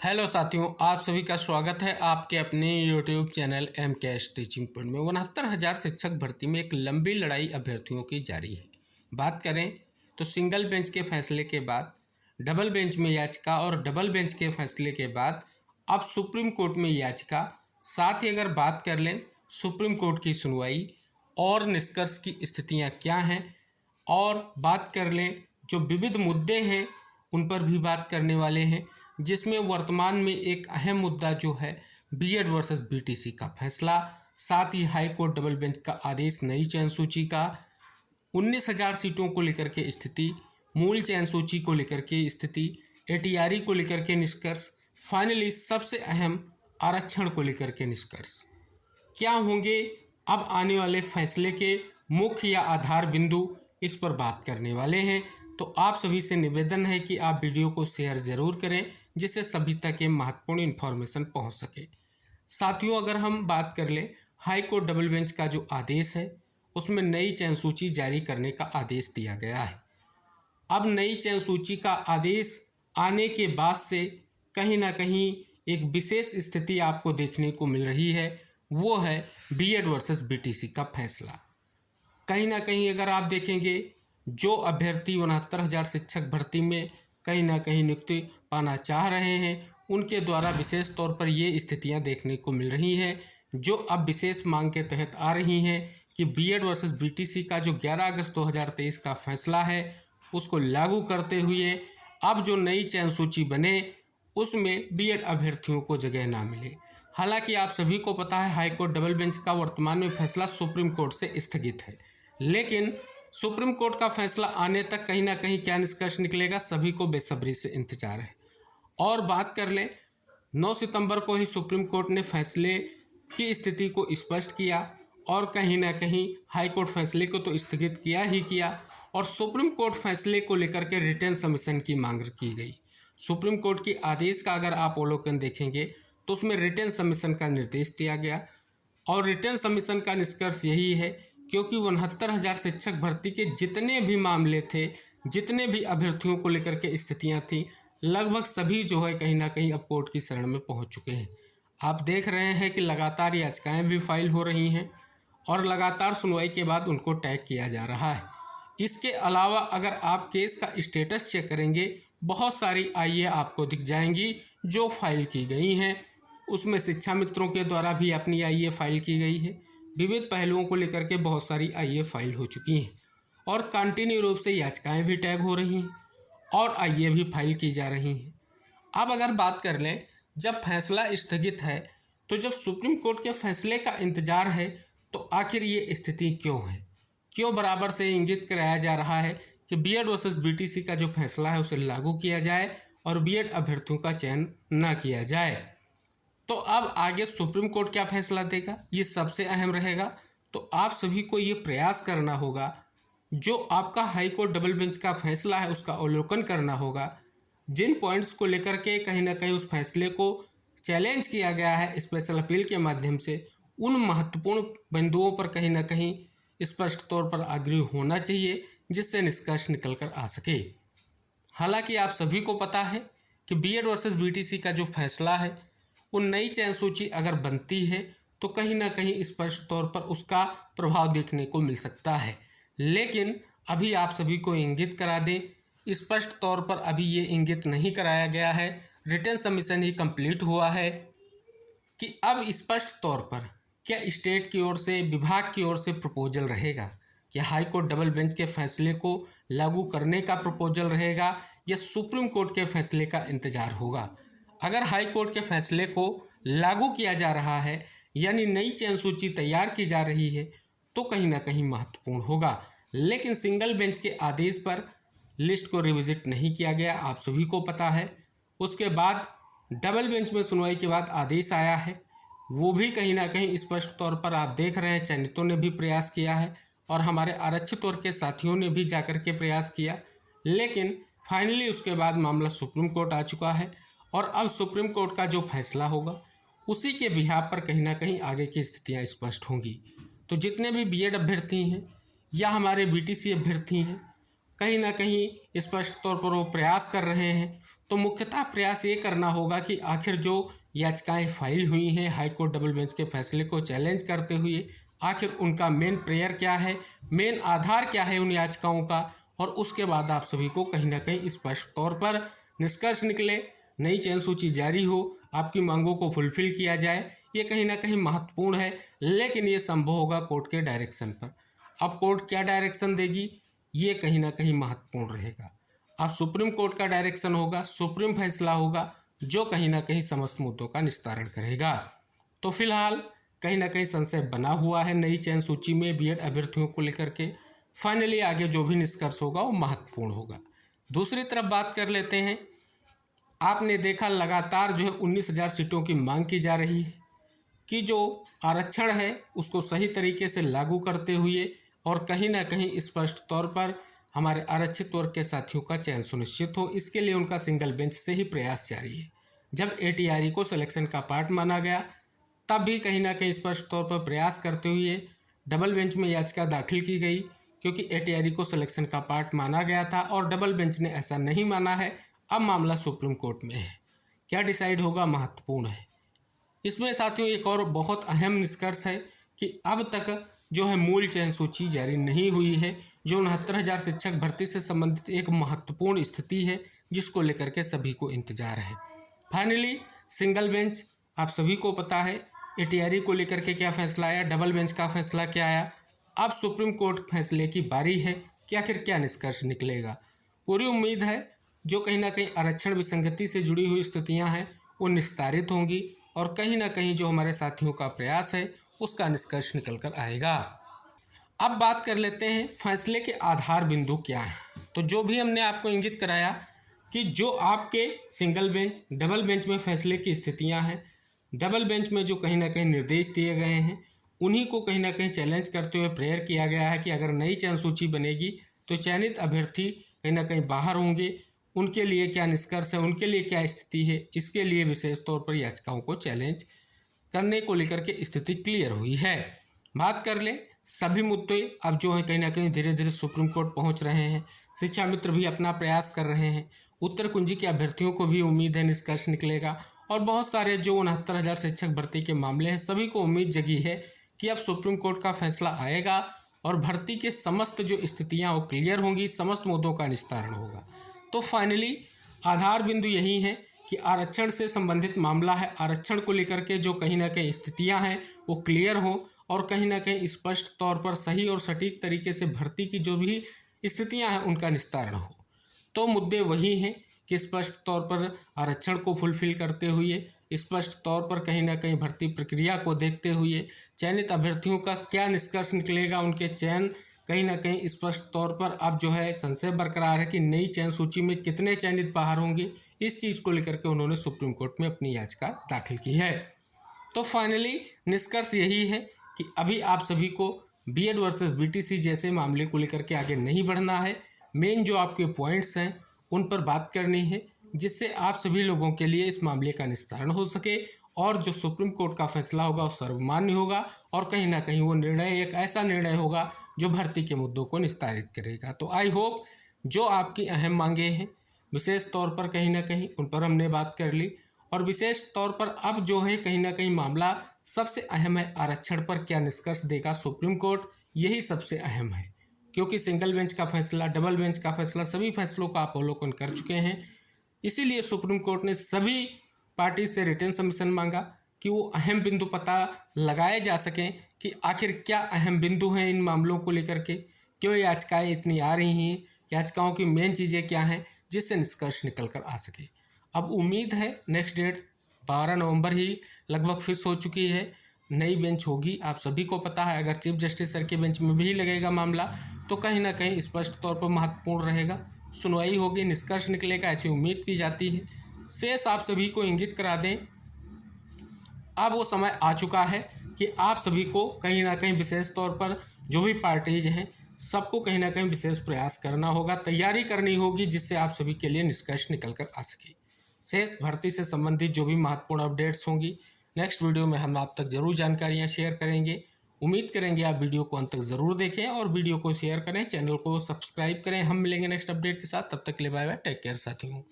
Hello साथियों, आप सभी का स्वागत है आपके अपने YouTube channel MKS teaching point में। 69,000 शिक्षक भर्ती में एक लंबी लड़ाई अभ्यर्थियों की जारी है। बात करें तो सिंगल बेंच के फैसले के बाद डबल बेंच में याचिका और डबल बेंच के फैसले के बाद अब सुप्रीम कोर्ट में याचिका। साथ ही अगर बात कर लें सुप्रीम कोर्ट की सुनवाई और निष्कर्ष की स्थितियाँ क्या हैं, और बात कर लें जो विविध मुद्दे हैं उन पर भी बात करने वाले हैं, जिसमें वर्तमान में एक अहम मुद्दा जो है बीएड वर्सेस बीटीसी का फैसला, साथ ही हाई कोर्ट डबल बेंच का आदेश, नई चयन सूची का, 19,000 सीटों को लेकर के स्थिति, मूल चयन सूची को लेकर के स्थिति, एटीआरई को लेकर के निष्कर्ष, फाइनली सबसे अहम आरक्षण को लेकर के निष्कर्ष क्या होंगे अब आने वाले फैसले के मुख्य या आधार बिंदु, इस पर बात करने वाले हैं। तो आप सभी से निवेदन है कि आप वीडियो को शेयर जरूर करें, जिससे सभी तक ये महत्वपूर्ण इन्फॉर्मेशन पहुंच सके। साथियों, अगर हम बात कर लें हाई कोर्ट डबल बेंच का जो आदेश है उसमें नई चयन सूची जारी करने का आदेश दिया गया है। अब नई चयन सूची का आदेश आने के बाद से कहीं ना कहीं एक विशेष स्थिति आपको देखने को मिल रही है, वो है बीएड वर्सेस बीटीसी का फैसला। कहीं ना कहीं अगर आप देखेंगे जो अभ्यर्थी 69,000 शिक्षक भर्ती में कहीं ना कहीं नियुक्ति पाना चाह रहे हैं, उनके द्वारा विशेष तौर पर ये स्थितियां देखने को मिल रही हैं जो अब विशेष मांग के तहत आ रही हैं कि बीएड वर्सेस बीटीसी का जो 11 अगस्त 2023 का फैसला है उसको लागू करते हुए अब जो नई चयन सूची बने उसमें बीएड अभ्यर्थियों को जगह ना मिले। हालांकि आप सभी को पता है हाई कोर्ट डबल बेंच का वर्तमान में फैसला सुप्रीम कोर्ट से स्थगित है, लेकिन सुप्रीम कोर्ट का फैसला आने तक कहीं ना कहीं क्या निष्कर्ष निकलेगा, सभी को बेसब्री से इंतजार है। और बात कर लें 9 सितंबर को ही सुप्रीम कोर्ट ने फैसले की स्थिति को स्पष्ट किया और कहीं ना कहीं हाई कोर्ट फैसले को तो स्थगित किया ही किया, और सुप्रीम कोर्ट फैसले को लेकर के रिटर्न सबमिशन की मांग की गई। सुप्रीम कोर्ट के आदेश का अगर आप अवलोकन देखेंगे तो उसमें रिटर्न सबमिशन का निर्देश दिया गया, और रिटर्न सबमिशन का निष्कर्ष यही है क्योंकि 69,000 शिक्षक भर्ती के जितने भी मामले थे, जितने भी अभ्यर्थियों को लेकर के स्थितियां थी, लगभग सभी जो है कहीं ना कहीं अब कोर्ट की शरण में पहुंच चुके हैं। आप देख रहे हैं कि लगातार याचिकाएं भी फाइल हो रही हैं और लगातार सुनवाई के बाद उनको टैग किया जा रहा है। इसके अलावा अगर आप केस का स्टेटस चेक करेंगे, बहुत सारी आईए आपको दिख जाएंगी जो फाइल की गई हैं। उसमें शिक्षा मित्रों के द्वारा भी अपनी आईए फाइल की गई है, विविध पहलुओं को लेकर के बहुत सारी आईए फाइल हो चुकी हैं, और कंटिन्यू रूप से याचिकाएं भी टैग हो रही हैं और आईए भी फाइल की जा रही हैं। अब अगर बात कर लें, जब फैसला स्थगित है तो जब सुप्रीम कोर्ट के फैसले का इंतजार है तो आखिर ये स्थिति क्यों है, क्यों बराबर से इंगित कराया जा रहा है कि बीएड वर्सेस बीटीसी का जो फैसला है उसे लागू किया जाए और बीएड अभ्यर्थियों का चयन न किया जाए। तो अब आगे सुप्रीम कोर्ट क्या फैसला देगा ये सबसे अहम रहेगा। तो आप सभी को ये प्रयास करना होगा, जो आपका हाई कोर्ट डबल बेंच का फैसला है उसका अवलोकन करना होगा, जिन पॉइंट्स को लेकर के कहीं ना कहीं उस फैसले को चैलेंज किया गया है स्पेशल अपील के माध्यम से, उन महत्वपूर्ण बिंदुओं पर कहीं ना कहीं स्पष्ट तौर पर अग्रणी होना चाहिए जिससे निष्कर्ष निकल कर आ सके। हालांकि आप सभी को पता है कि बीएड वर्सेस बीटीसी का जो फैसला है, उन नई चयन सूची अगर बनती है तो कहीं ना कहीं स्पष्ट तौर पर उसका प्रभाव देखने को मिल सकता है, लेकिन अभी आप सभी को इंगित करा दें, स्पष्ट तौर पर अभी ये इंगित नहीं कराया गया है, रिटर्न सबमिशन ही कंप्लीट हुआ है कि अब स्पष्ट तौर पर क्या स्टेट की ओर से, विभाग की ओर से प्रपोजल रहेगा, क्या हाई कोर्ट डबल बेंच के फैसले को लागू करने का प्रपोजल रहेगा या सुप्रीम कोर्ट के फैसले का इंतजार होगा। अगर हाई कोर्ट के फैसले को लागू किया जा रहा है यानी नई चयन सूची तैयार की जा रही है तो कहीं ना कहीं महत्वपूर्ण होगा, लेकिन सिंगल बेंच के आदेश पर लिस्ट को रिविजिट नहीं किया गया, आप सभी को पता है। उसके बाद डबल बेंच में सुनवाई के बाद आदेश आया है, वो भी कहीं ना कहीं स्पष्ट तौर पर आप देख रहे हैं चयनितों ने भी प्रयास किया है और हमारे आरक्षित वर्ग के साथियों ने भी जाकर के प्रयास किया, लेकिन फाइनली उसके बाद मामला सुप्रीम कोर्ट आ चुका है और अब सुप्रीम कोर्ट का जो फैसला होगा उसी के बिहाफ पर कहीं ना कहीं आगे की स्थितियां स्पष्ट होंगी। तो जितने भी बीएड अभ्यर्थी हैं या हमारे बीटीसी अभ्यर्थी हैं, कहीं ना कहीं स्पष्ट तौर पर वो प्रयास कर रहे हैं। तो मुख्यतः प्रयास ये करना होगा कि आखिर जो याचिकाएं फाइल हुई हैं हाई कोर्ट डबल बेंच के फैसले को चैलेंज करते हुए, आखिर उनका मेन प्रेयर क्या है, मेन आधार क्या है उन याचिकाओं का, और उसके बाद आप सभी को कहीं ना कहीं स्पष्ट तौर पर निष्कर्ष निकले, नई चयन सूची जारी हो, आपकी मांगों को फुलफिल किया जाए। ये कहीं ना कहीं महत्वपूर्ण है, लेकिन ये संभव होगा कोर्ट के डायरेक्शन पर। अब कोर्ट क्या डायरेक्शन देगी ये कहीं ना कहीं महत्वपूर्ण रहेगा। अब सुप्रीम कोर्ट का डायरेक्शन होगा, सुप्रीम फैसला होगा जो कहीं ना कहीं समस्त मुद्दों का निस्तारण करेगा। तो फिलहाल कहीं ना कहीं संशय बना हुआ है नई चयन सूची में बीएड अभ्यर्थियों को लेकर के। फाइनली आगे जो भी निष्कर्ष होगा वो महत्वपूर्ण होगा। दूसरी तरफ बात कर लेते हैं, आपने देखा लगातार जो है 19,000 सीटों की मांग की जा रही है कि जो आरक्षण है उसको सही तरीके से लागू करते हुए और कहीं ना कहीं स्पष्ट तौर पर हमारे आरक्षित वर्ग के साथियों का चयन सुनिश्चित हो। इसके लिए उनका सिंगल बेंच से ही प्रयास जारी है। जब एटीआरई को सिलेक्शन का पार्ट माना गया तब भी कहीं ना कहीं स्पष्ट तौर पर प्रयास करते हुए डबल बेंच में याचिका दाखिल की गई, क्योंकि एटीआरई को सिलेक्शन का पार्ट माना गया था और डबल बेंच ने ऐसा नहीं माना है। अब मामला सुप्रीम कोर्ट में है, क्या डिसाइड होगा महत्वपूर्ण है। इसमें साथियों एक और बहुत अहम निष्कर्ष है कि अब तक जो है मूल चयन सूची जारी नहीं हुई है, जो 69,000 शिक्षक भर्ती से संबंधित एक महत्वपूर्ण स्थिति है जिसको लेकर के सभी को इंतजार है। फाइनली सिंगल बेंच, आप सभी को पता है एटीआरई को लेकर के क्या फैसला आया, डबल बेंच का फैसला क्या आया। अब सुप्रीम कोर्ट फैसले की बारी है कि आखिर क्या निष्कर्ष निकलेगा। पूरी उम्मीद है जो कहीं ना कहीं आरक्षण विसंगति से जुड़ी हुई स्थितियां हैं वो निस्तारित होंगी और कहीं ना कहीं जो हमारे साथियों का प्रयास है उसका निष्कर्ष निकल कर आएगा। अब बात कर लेते हैं फैसले के आधार बिंदु क्या हैं। तो जो भी हमने आपको इंगित कराया कि जो आपके सिंगल बेंच डबल बेंच में फैसले की स्थितियां हैं, डबल बेंच में जो कहीं ना कहीं निर्देश दिए गए हैं उन्हीं को कहीं ना कहीं चैलेंज करते हुए प्रेयर किया गया है कि अगर नई चयन सूची बनेगी तो चयनित अभ्यर्थी कहीं ना कहीं बाहर होंगे, उनके लिए क्या निष्कर्ष है, उनके लिए क्या स्थिति है, इसके लिए विशेष तौर पर याचिकाओं को चैलेंज करने को लेकर के स्थिति क्लियर हुई है। बात कर लें सभी मुद्दे अब जो है कहीं ना कहीं धीरे धीरे सुप्रीम कोर्ट पहुंच रहे हैं। शिक्षा मित्र भी अपना प्रयास कर रहे हैं, उत्तर कुंजी के अभ्यर्थियों को भी उम्मीद है निष्कर्ष निकलेगा और बहुत सारे जो 69,000 शिक्षक भर्ती के मामले हैं सभी को उम्मीद जगी है कि अब सुप्रीम कोर्ट का फैसला आएगा और भर्ती के समस्त जो स्थितियाँ वो क्लियर होंगी, समस्त मुद्दों का निस्तारण होगा। तो फाइनली आधार बिंदु यही है कि आरक्षण से संबंधित मामला है, आरक्षण को लेकर के जो कहीं ना कहीं स्थितियां हैं वो क्लियर हो और कहीं ना कहीं स्पष्ट तौर पर सही और सटीक तरीके से भर्ती की जो भी स्थितियां हैं उनका निस्तारण हो। तो मुद्दे वही हैं कि स्पष्ट तौर पर आरक्षण को फुलफिल करते हुए, स्पष्ट तौर पर कहीं ना कहीं भर्ती प्रक्रिया को देखते हुए चयनित अभ्यर्थियों का क्या निष्कर्ष निकलेगा, उनके चयन कहीं ना कहीं स्पष्ट तौर पर अब जो है संशय बरकरार है कि नई चयन सूची में कितने चयनित बाहर होंगे। इस चीज़ को लेकर के उन्होंने सुप्रीम कोर्ट में अपनी याचिका दाखिल की है। तो फाइनली निष्कर्ष यही है कि अभी आप सभी को बीएड वर्सेस बीटीसी जैसे मामले को लेकर के आगे नहीं बढ़ना है। मेन जो आपके पॉइंट्स हैं उन पर बात करनी है जिससे आप सभी लोगों के लिए इस मामले का निस्तारण हो सके और जो सुप्रीम कोर्ट का फैसला होगा वो सर्वमान्य होगा और कहीं ना कहीं वो निर्णय एक ऐसा निर्णय होगा जो भर्ती के मुद्दों को निस्तारित करेगा। तो आई होप जो आपकी अहम मांगे हैं विशेष तौर पर कहीं ना कहीं उन पर हमने बात कर ली और विशेष तौर पर अब जो है कहीं ना कहीं मामला सबसे अहम है आरक्षण पर क्या निष्कर्ष देगा सुप्रीम कोर्ट, यही सबसे अहम है क्योंकि सिंगल बेंच का फैसला, डबल बेंच का फैसला, सभी फैसलों का आप अवलोकन कर चुके हैं। इसीलिए सुप्रीम कोर्ट ने सभी पार्टी से रिटन सबमिशन मांगा कि वो अहम बिंदु पता लगाए जा सकें कि आखिर क्या अहम बिंदु हैं इन मामलों को लेकर के, क्यों याचिकाएं इतनी आ रही हैं, याचिकाओं की मेन चीज़ें क्या हैं जिससे निष्कर्ष निकल कर आ सके। अब उम्मीद है नेक्स्ट डेट 12 नवंबर ही लगभग फिक्स हो चुकी है, नई बेंच होगी। आप सभी को पता है अगर चीफ जस्टिस सर के बेंच में भी लगेगा मामला तो कहीं ना कहीं स्पष्ट तौर पर महत्वपूर्ण रहेगा, सुनवाई होगी, निष्कर्ष निकलेगा ऐसी उम्मीद की जाती है। शेष आप सभी को इंगित करा दें अब वो समय आ चुका है कि आप सभी को कहीं ना कहीं विशेष तौर पर जो भी पार्टीज हैं सबको कहीं ना कहीं विशेष प्रयास करना होगा, तैयारी करनी होगी जिससे आप सभी के लिए निष्कर्ष निकल कर आ सके। शेष भर्ती से संबंधित जो भी महत्वपूर्ण अपडेट्स होंगी नेक्स्ट वीडियो में हम आप तक जरूर जानकारियां शेयर करेंगे। उम्मीद करेंगे आप वीडियो को अंत तक ज़रूर देखें और वीडियो को शेयर करें, चैनल को सब्सक्राइब करें। हम मिलेंगे नेक्स्ट अपडेट के साथ, तब तक के लिए बाय बाय, टेक केयर साथियों।